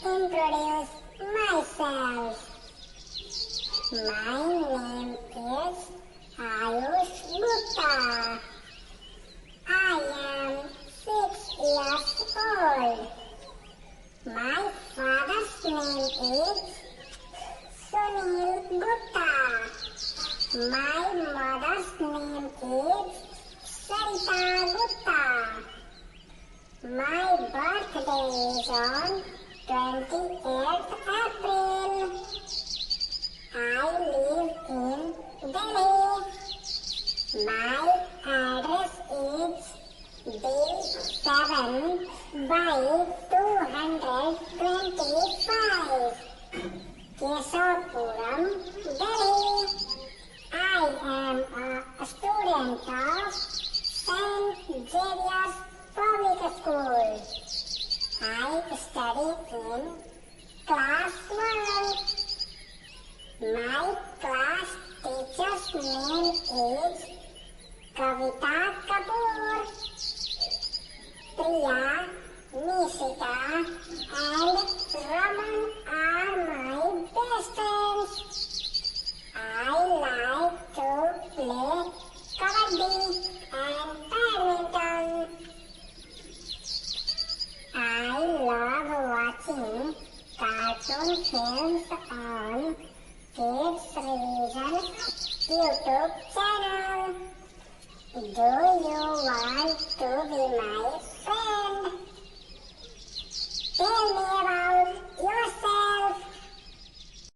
introduce myself. My name is Ayush Gupta. I am 6 years old. My father's name is Sunil Gupta. My mother's name is Sarita Gupta. My birthday is on 28th April. I live in Delhi. My address is B7 by 225, Kesapuram, Delhi. I am a student of St. Xavier's Public School. I study in class 1. My class teacher's name is Kavita Kapoor. Priya, Nishita and Raman are my best friends. I like to play kabaddi and badminton. I love watching cartoon films on Kids Revision YouTube channel. Do you want to be my friend? Tell me about